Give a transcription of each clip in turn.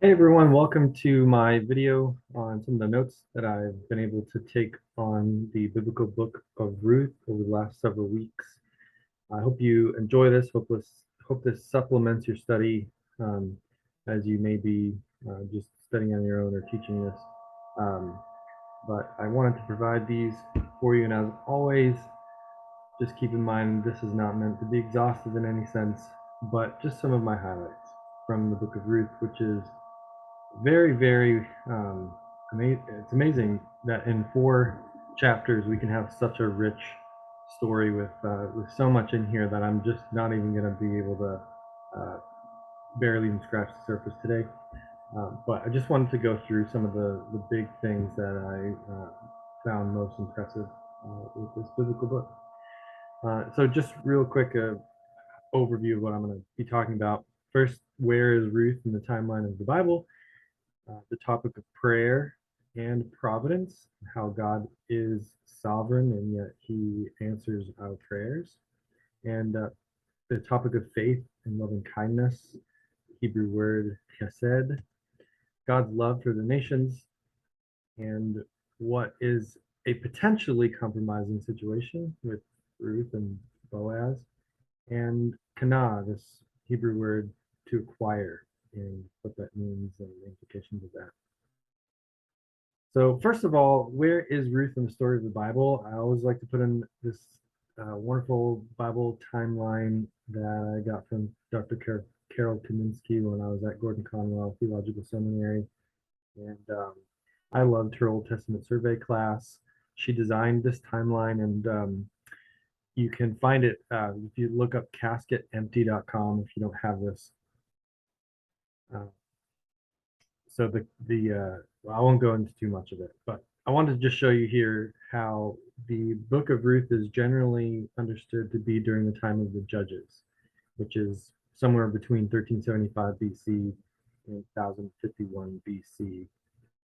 Hey everyone, welcome to my video on some of the notes that I've been able to take on the biblical book of Ruth over the last several weeks. I hope you enjoy this. Hope this supplements your study as you may be just studying on your own or teaching this. Um, but I wanted to provide these for you, and as always, just keep in mind this is not meant to be exhaustive in any sense, but just some of my highlights from the book of Ruth, which is very it's amazing that in 4 chapters we can have such a rich story with so much in here that I'm just not even going to be able to uh, barely even scratch the surface today. But I just wanted to go through some of the big things that I found most impressive with this biblical book. So just real quick overview of what I'm going to be talking about. First, where is Ruth in the timeline of the Bible? The topic of prayer and providence, how God is sovereign and yet he answers our prayers, and the topic of faith and loving kindness, Hebrew word chesed, God's love for the nations, and what is a potentially compromising situation with Ruth and Boaz, and kana, this Hebrew word to acquire, and what that means and the implications of that. So first of all, where is Ruth in the story of the Bible? I always like to put in this wonderful Bible timeline that I got from Dr. Carol Kaminsky when I was at Gordon Conwell Theological Seminary. And I loved her Old Testament survey class. She designed this timeline, and you can find it if you look up casketempty.com if you don't have this. Uh, so I won't go into too much of it, but I wanted to just show you here how the book of Ruth is generally understood to be during the time of the Judges, which is somewhere between 1375 BC and 1051 BC.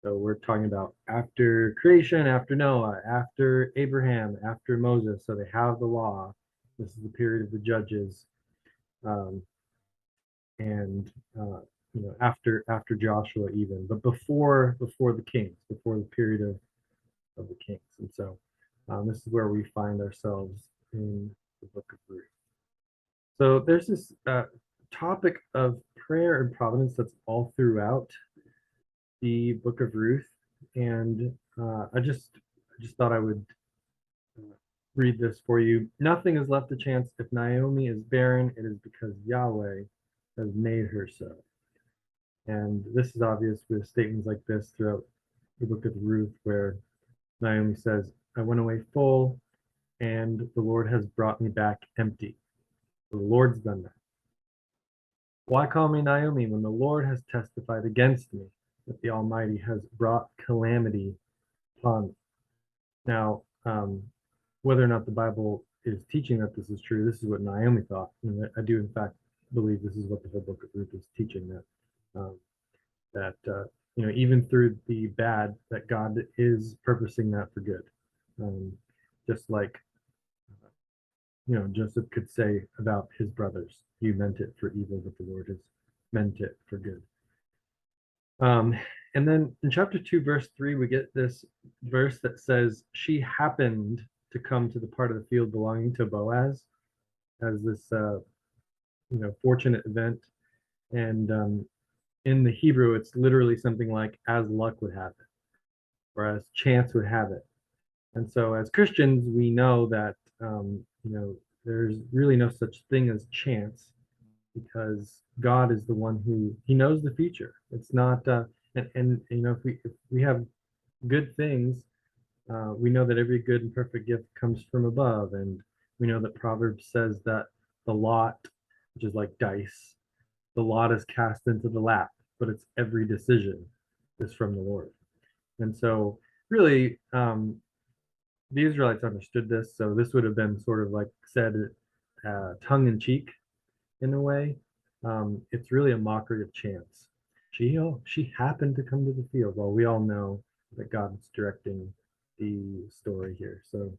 So we're talking about after creation, after Noah, after Abraham, after Moses. So they have the law. This is the period of the Judges. Um, and after Joshua even, but before the kings, before the period of the kings, and so this is where we find ourselves in the book of Ruth. So there's this topic of prayer and providence that's all throughout the book of Ruth, and I just thought I would read this for you. Nothing is left to chance. If Naomi is barren, it is because Yahweh has made her so. And this is obvious with statements like this throughout the book of Ruth, where Naomi says, I went away full, and the Lord has brought me back empty. The Lord's done that. Why call me Naomi when the Lord has testified against me, that the Almighty has brought calamity upon me? Now, whether or not the Bible is teaching that this is true, this is what Naomi thought. And I do, in fact, believe this is what the whole book of Ruth is teaching, um, that even through the bad, that God is purposing that for good. Um, just like Joseph could say about his brothers, "You meant it for evil, but the Lord has meant it for good." Um, and then in chapter 2, verse 3, we get this verse that says, "She happened to come to the part of the field belonging to Boaz," as this fortunate event. And in the Hebrew, it's literally something like "as luck would have it," or "as chance would have it." And so, as Christians, we know that there's really no such thing as chance, because God is the one who He knows the future. It's not, and if we have good things, we know that every good and perfect gift comes from above, and we know that Proverbs says that the lot, which is like dice, the lot is cast into the lap, but it's every decision is from the Lord. And so, really, the Israelites understood this, so this would have been sort of like said tongue in cheek in a way. It's really a mockery of chance. She happened to come to the field. Well, we all know that God's directing the story here. So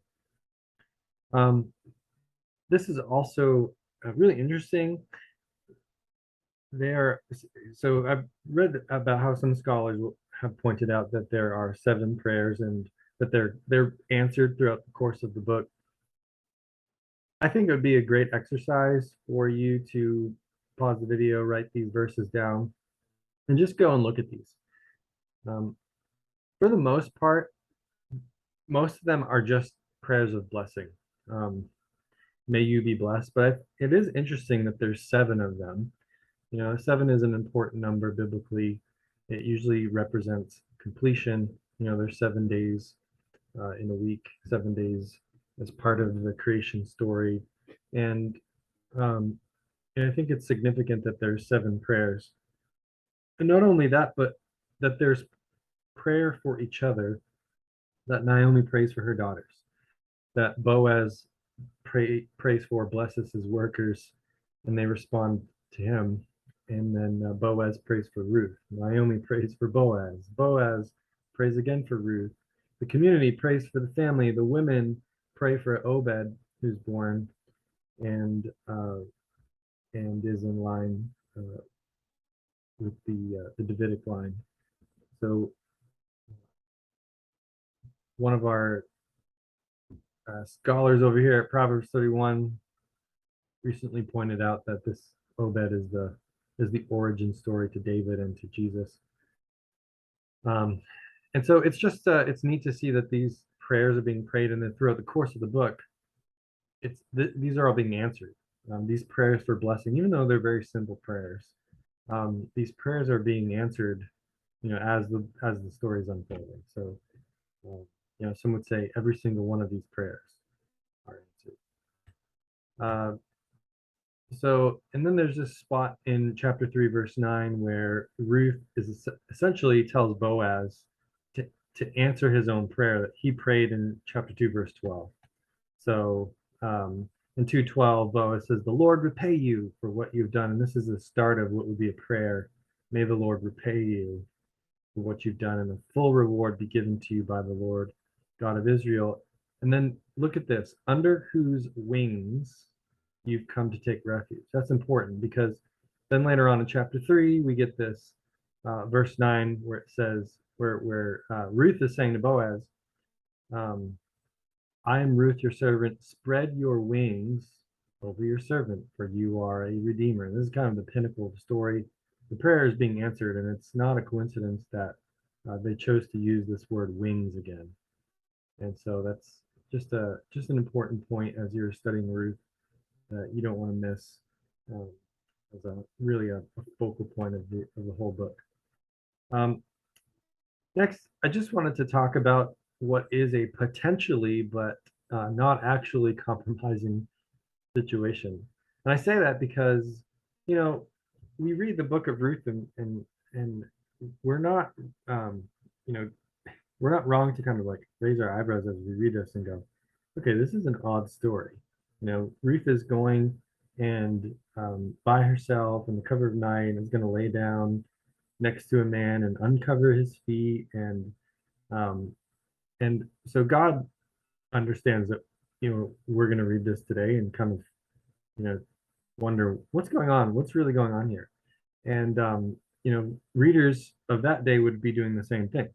um, this is also really interesting. they are. So I've read about how some scholars have pointed out that there are seven prayers and that they're answered throughout the course of the book. I think it would be a great exercise for you to pause the video, write these verses down, and just go and look at these. Um, for the most part, most of them are just prayers of blessing. Um, May you be blessed. But it is interesting that there's seven of them. You know, seven is an important number biblically. It usually represents completion. You know, there's 7 days in a week, 7 days as part of the creation story. And, um, and I think it's significant that there's seven prayers. And not only that, but that there's prayer for each other, that Naomi prays for her daughters, that Boaz prays for, blesses his workers, and they respond to him. And then Boaz prays for Ruth. Naomi prays for Boaz. Boaz prays again for Ruth. The community prays for the family. The women pray for Obed, who's born and is in line with the Davidic line. So one of our scholars over here at Proverbs 31 recently pointed out that this Obed is the origin story to David and to Jesus. Um, and so it's just it's neat to see that these prayers are being prayed, and then throughout the course of the book, these are all being answered. These prayers for blessing, even though they're very simple prayers, these prayers are being answered, you know, as the story is unfolding. So, you know, some would say every single one of these prayers are answered. Uh, So, and then there's this spot in chapter 3, verse 9, where Ruth is essentially tells Boaz to, to answer his own prayer that he prayed in chapter 2, verse 12. So, in 2:12, Boaz says, "The Lord repay you for what you've done." And this is the start of what would be a prayer. May the Lord repay you for what you've done, and a full reward be given to you by the Lord God of Israel. And then look at this, under whose wings you've come to take refuge. That's important because then later on in chapter 3, we get this verse 9 where it says, where Ruth is saying to Boaz, um, I am Ruth, your servant. Spread your wings over your servant, for you are a redeemer. And this is kind of the pinnacle of the story. The prayer is being answered, and it's not a coincidence that they chose to use this word wings again. And so that's just an important point as you're studying Ruth that you don't want to miss um, as a focal point of the whole book. Um, Next, I just wanted to talk about what is a potentially but not actually compromising situation. And I say that because, you know, we read the book of Ruth and we're not, um, you know, we're not wrong to kind of like raise our eyebrows as we read this and go, okay, this is an odd story. You know, Ruth is going and by herself in the cover of night and is going to lay down next to a man and uncover his feet um, and so God understands that, you know, we're going to read this today and kind of, you know, wonder what's going on, what's really going on here. And, you know, readers of that day would be doing the same thing.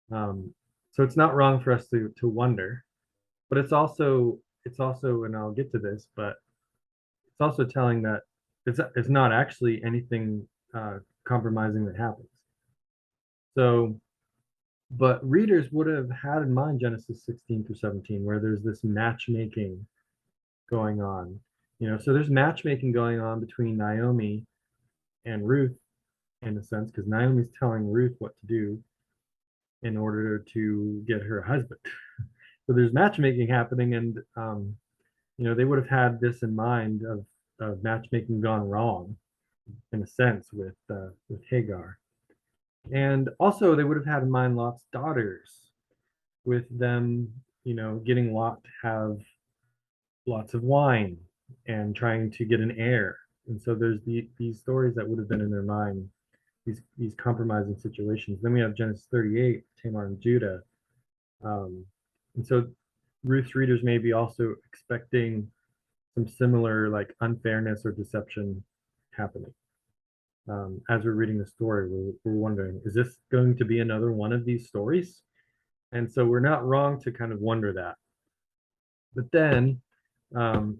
So it's not wrong for us to wonder, but it's also, and I'll get to this, but it's also telling that it's not actually anything compromising that happens. So but readers would have had in mind Genesis 16 through 17, where there's this matchmaking going on. You know, so there's matchmaking going on between Naomi and Ruth in a sense, because Naomi's telling Ruth what to do in order to get her husband. So there's matchmaking happening, and you know, they would have had this in mind of matchmaking gone wrong in a sense with Hagar. And also they would have had in mind Lot's daughters with them, you know, getting Lot to have lots of wine and trying to get an heir. And so there's these stories that would have been in their mind, these compromising situations. Then we have Genesis 38, Tamar and Judah. Um, and so Ruth's readers may be also expecting some similar like unfairness or deception happening. as we're reading the story, we're wondering, is this going to be another one of these stories? And so we're not wrong to kind of wonder that. But then, um,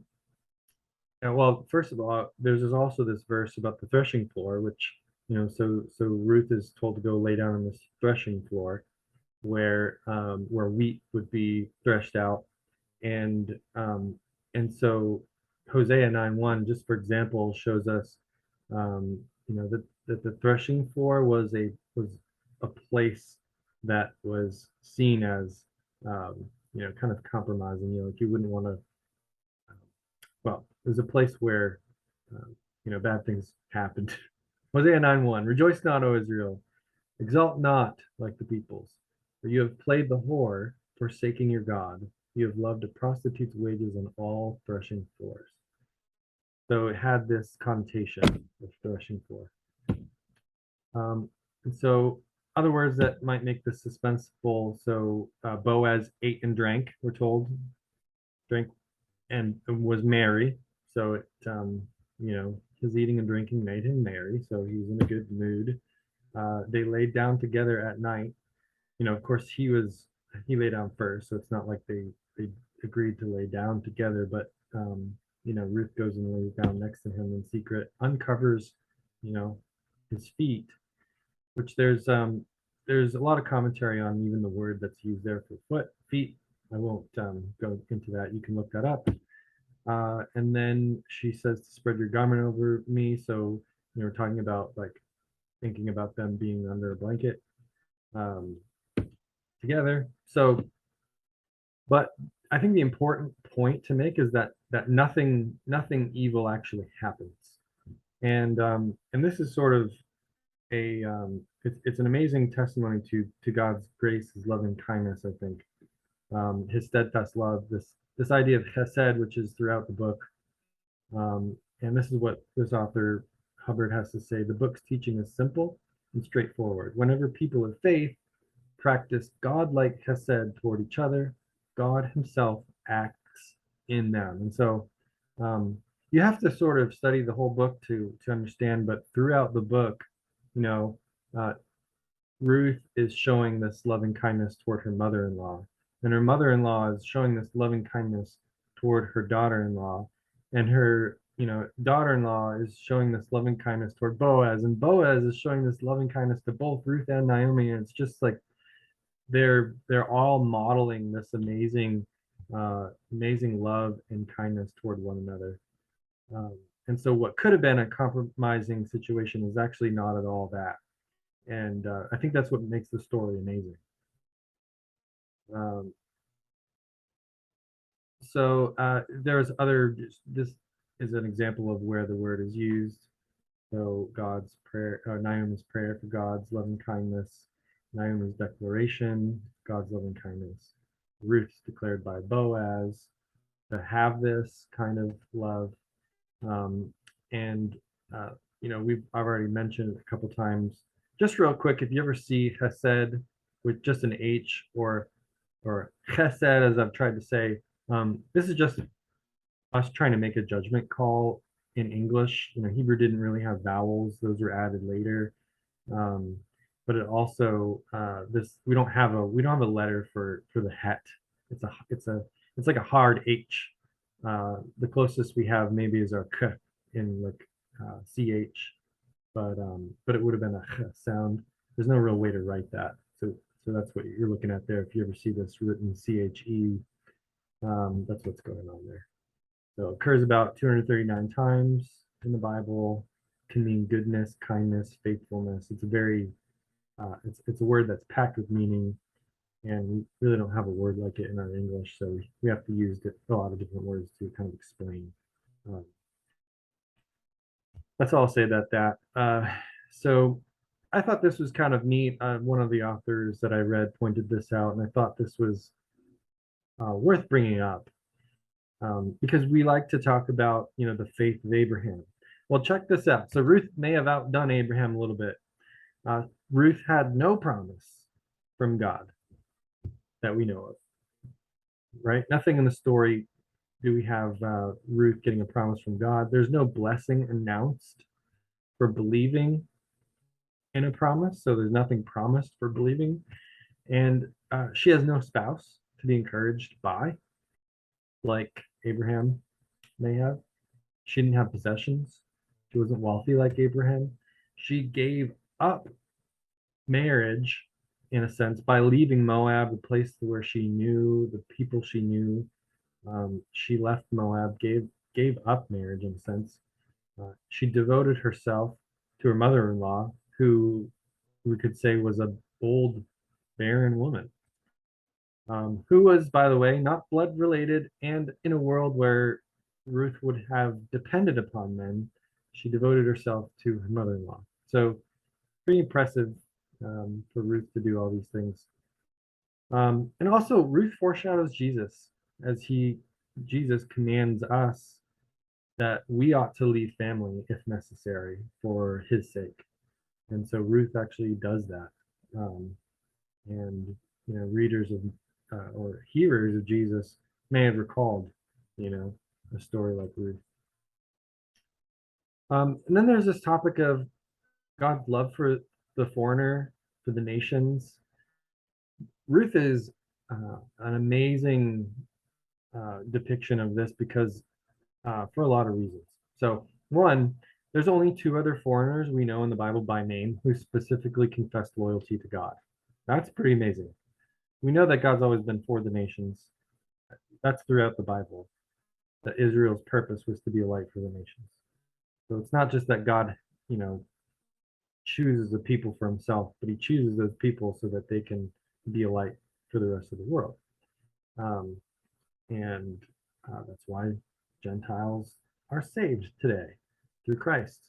well, first of all, there's also this verse about the threshing floor, which, so Ruth is told to go lay down on this threshing floor where wheat would be threshed out, and so Hosea 9:1, just for example, shows us, that the threshing floor was a place that was seen as, kind of compromising. Like you wouldn't want to. Well, it was a place where, bad things happened. Hosea 9:1, rejoice not, O Israel, exalt not like the peoples, for you have played the whore, forsaking your God. You have loved a prostitute's wages on all threshing floors. So it had this connotation of threshing floor. And so other words that might make this suspenseful. So Boaz ate and drank, we're told, drank and was merry. So his eating and drinking made him merry. So he was in a good mood. They laid down together at night. Of course, he lay down first, so it's not like they agreed to lay down together. But Ruth goes and lays down next to him in secret, uncovers, his feet, which there's a lot of commentary on even the word that's used there for feet. I won't go into that. You can look that up. And then she says to spread your garment over me. So we're talking about like thinking about them being under a blanket. Together. So, but I think the important point to make is that nothing evil actually happens, and this is sort of it's an amazing testimony to God's grace, His loving kindness. I think His steadfast love, this idea of chesed, which is throughout the book, and this is what this author Hubbard has to say. The book's teaching is simple and straightforward. Whenever people of faith practice godlike chesed toward each other, God Himself acts in them. And so you have to sort of study the whole book to understand. But throughout the book, you know, uh, Ruth is showing this loving kindness toward her mother-in-law, and her mother-in-law is showing this loving kindness toward her daughter-in-law, and her daughter-in-law is showing this loving kindness toward Boaz, and Boaz is showing this loving kindness to both Ruth and Naomi. And it's just like they're all modeling this amazing love and kindness toward one another. And so what could have been a compromising situation is actually not at all that. And I think that's what makes the story amazing. Um, so there's this is an example of where the word is used. So God's prayer, Naomi's prayer for God's loving kindness, Naomi's declaration, God's loving kindness. Ruth's declared by Boaz to have this kind of love. And I've already mentioned it a couple times. Just real quick, if you ever see chesed with just an H or chesed, as I've tried to say, this is just us trying to make a judgment call in English. Hebrew didn't really have vowels; those were added later. Um, but it also we don't have a letter for the het. It's like a hard H. The closest we have maybe is our k in like ch, but it would have been a ch sound. There's no real way to write that. So that's what you're looking at there. If you ever see this written che, that's what's going on there. So it occurs about 239 times in the Bible. Can mean goodness, kindness, faithfulness. It's a word that's packed with meaning, and we really don't have a word like it in our English, so we have to use a lot of different words to kind of explain. That's all I'll say about that. So I thought this was kind of neat. One of the authors that I read pointed this out, and I thought this was worth bringing up because we like to talk about, the faith of Abraham. Well, check this out. So Ruth may have outdone Abraham a little bit. Ruth had no promise from God that we know of, right? Nothing in the story do we have Ruth getting a promise from God. There's no blessing announced. for believing in a promise. So there's nothing promised for believing. And she has no spouse to be encouraged by, like Abraham may have. She didn't have possessions. She wasn't wealthy like Abraham. She gave up marriage in a sense by leaving Moab, the place where she knew, the people she knew. She left Moab, gave up marriage in a sense. She devoted herself to her mother-in-law, who we could say was a old, barren woman, who was, by the way, not blood related, and in a world where Ruth would have depended upon men, she devoted herself to her mother-in-law. So pretty impressive for Ruth to do all these things. And also, Ruth foreshadows Jesus, as Jesus commands us that we ought to leave family if necessary for his sake. And so Ruth actually does that. Um, and readers of or hearers of Jesus may have recalled, a story like Ruth. And then there's this topic of God's love for the foreigner, for the nations. Ruth is an amazing depiction of this because for a lot of reasons. So, one, there's only two other foreigners we know in the Bible by name who specifically confessed loyalty to God. That's pretty amazing. We know that God's always been for the nations. That's throughout the Bible, that Israel's purpose was to be a light for the nations. So it's not just that God, you know, chooses a people for himself, but he chooses those people so that they can be a light for the rest of the world. Um, and that's why Gentiles are saved today through Christ.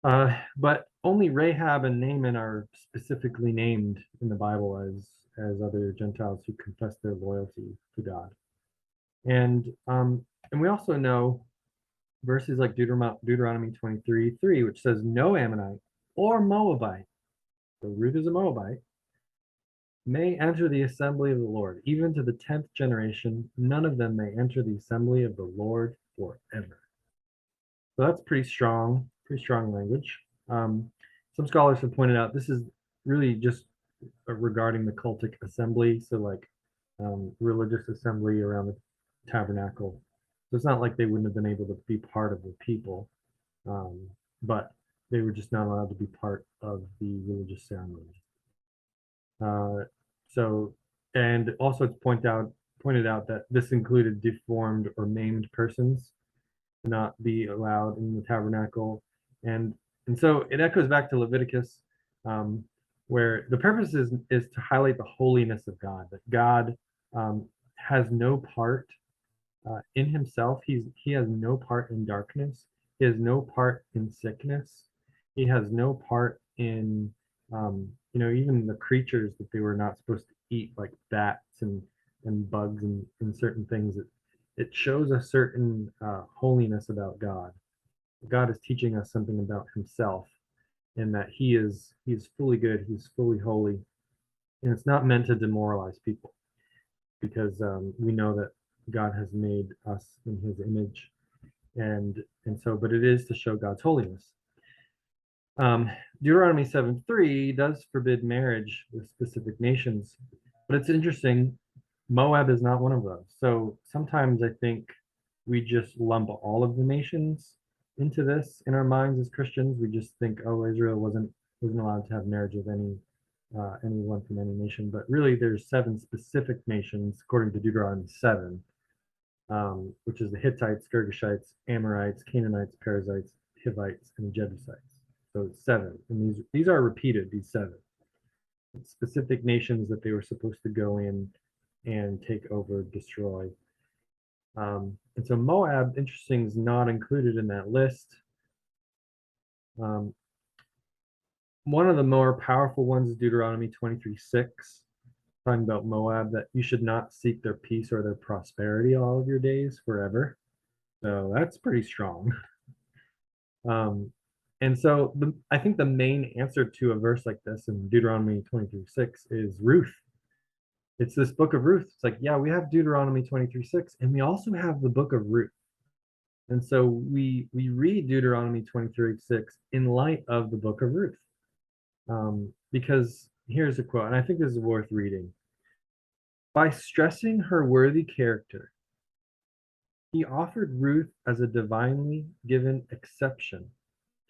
But only Rahab and Naaman are specifically named in the Bible as other Gentiles who confess their loyalty to God. And we also know verses like Deuteronomy 23:3, which says, "No Ammonite or Moabite," so Ruth is a Moabite, "may enter the assembly of the Lord, even to the 10th generation. None of them may enter the assembly of the Lord forever." So that's pretty strong language. Some scholars have pointed out this is really just regarding the cultic assembly, so like religious assembly around the tabernacle. So it's not like they wouldn't have been able to be part of the people, but they were just not allowed to be part of the religious ceremony. Uh, so, and also it's pointed out that this included deformed or maimed persons to not be allowed in the tabernacle, and and so it echoes back to Leviticus, um, where the purpose is to highlight the holiness of God, that God has no part in himself. He has no part in darkness. He has no part in sickness. He has no part in even the creatures that they were not supposed to eat, like bats and bugs and certain things. It shows a certain holiness about God. God is teaching us something about himself, and that he is fully good, he's fully holy, and it's not meant to demoralize people, because we know that God has made us in his image, and so, but it is to show God's holiness. Deuteronomy 7:3 does forbid marriage with specific nations, but it's interesting. Moab is not one of those. So sometimes I think we just lump all of the nations into this in our minds as Christians. We just think, oh, Israel wasn't allowed to have marriage with anyone from any nation. But really, there's 7 specific nations according to Deuteronomy 7, which is the Hittites, Girgashites, Amorites, Canaanites, Perizzites, Hivites, and Jebusites. So it's 7, and these are repeated. These 7 specific nations that they were supposed to go in and take over, destroy. And so Moab, interesting, is not included in that list. One of the more powerful ones is Deuteronomy 23:6, talking about Moab, that you should not seek their peace or their prosperity all of your days forever. So that's pretty strong. And so I think the main answer to a verse like this in Deuteronomy 23:6 is Ruth. It's this book of Ruth. It's like, yeah, we have Deuteronomy 23:6, and we also have the book of Ruth. And so we read Deuteronomy 23:6 in light of the book of Ruth. Because here's a quote, and I think this is worth reading. By stressing her worthy character, he offered Ruth as a divinely given exception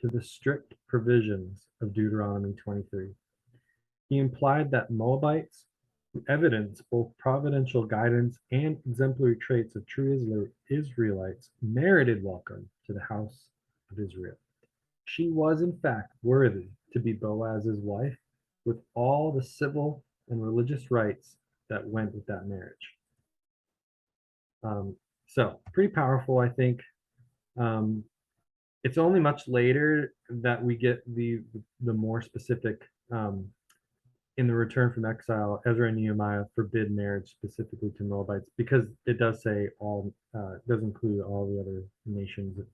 to the strict provisions of Deuteronomy 23. He implied that Moabites who evidence both providential guidance and exemplary traits of true Israelites merited welcome to the house of Israel. She was, in fact, worthy to be Boaz's wife with all the civil and religious rights that went with that marriage. So, pretty powerful, I think. Um, it's only much later that we get the more specific in the return from exile. Ezra and Nehemiah forbid marriage specifically to Moabites because it does say all does include all the other nations. It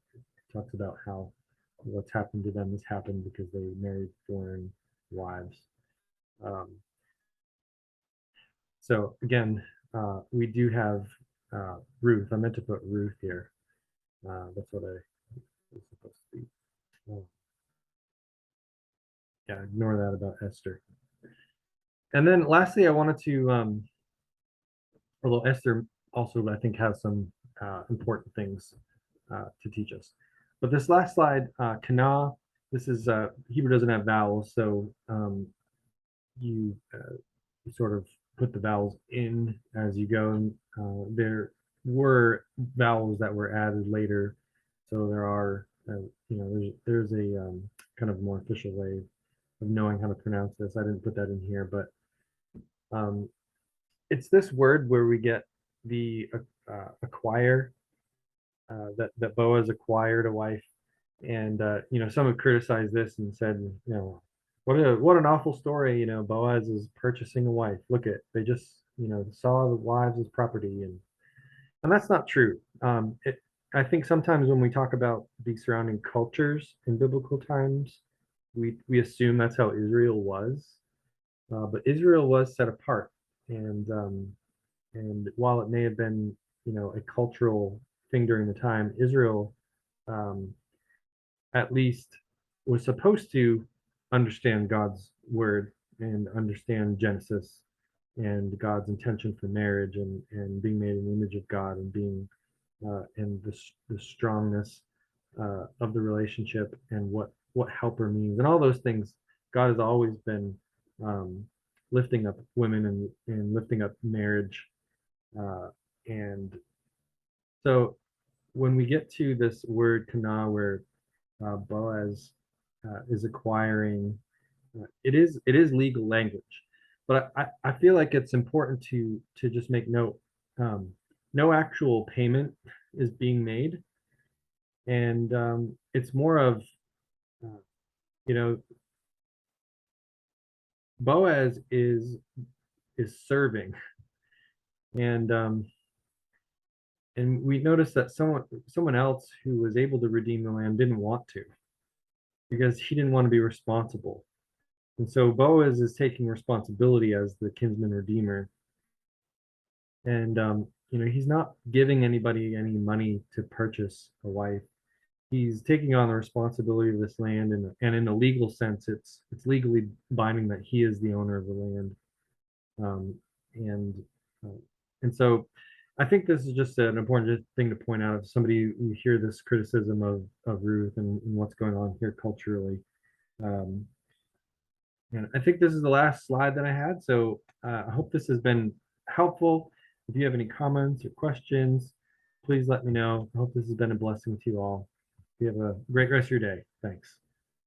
talks about how what's happened to them has happened because they married foreign wives. Um, so again, we do have Ruth. I meant to put Ruth here. That's what I was supposed to be. Oh, yeah, ignore that about Esther. And then lastly, I wanted to, although Esther also, I think, has some important things to teach us. But this last slide, kana, this is, Hebrew doesn't have vowels, so you, you sort of put the vowels in as you go. And there were vowels that were added later. So there are, there's a kind of more official way of knowing how to pronounce this. I didn't put that in here, but it's this word where we get the acquire, that Boaz acquired a wife. And some have criticized this and said, what an awful story. Boaz is purchasing a wife. Look at, they just saw the wives as property, and that's not true. I think sometimes when we talk about the surrounding cultures in biblical times, we assume that's how Israel was, but Israel was set apart, and while it may have been a cultural thing during the time, Israel um, at least was supposed to understand God's word and understand Genesis and God's intention for marriage, and being made in the image of God, and being and the strongness of the relationship, and what helper means, and all those things. God has always been um, lifting up women, and lifting up marriage, and so when we get to this word kana, where Boaz is acquiring, it is legal language, but I feel like it's important to just make note. No actual payment is being made, and it's more of uh, you know Boaz is serving, and we noticed that someone else who was able to redeem the land didn't want to, because he didn't want to be responsible. And so Boaz is taking responsibility as the kinsman redeemer. And he's not giving anybody any money to purchase a wife. He's taking on the responsibility of this land, and in a legal sense, it's legally binding that he is the owner of the land. Um, and uh, and so I think this is just an important thing to point out. If somebody, you hear this criticism of Ruth, and what's going on here culturally. Um, And I think this is the last slide that I had. So I hope this has been helpful. If you have any comments or questions, please let me know. I hope this has been a blessing to you all. You have a great rest of your day. Thanks.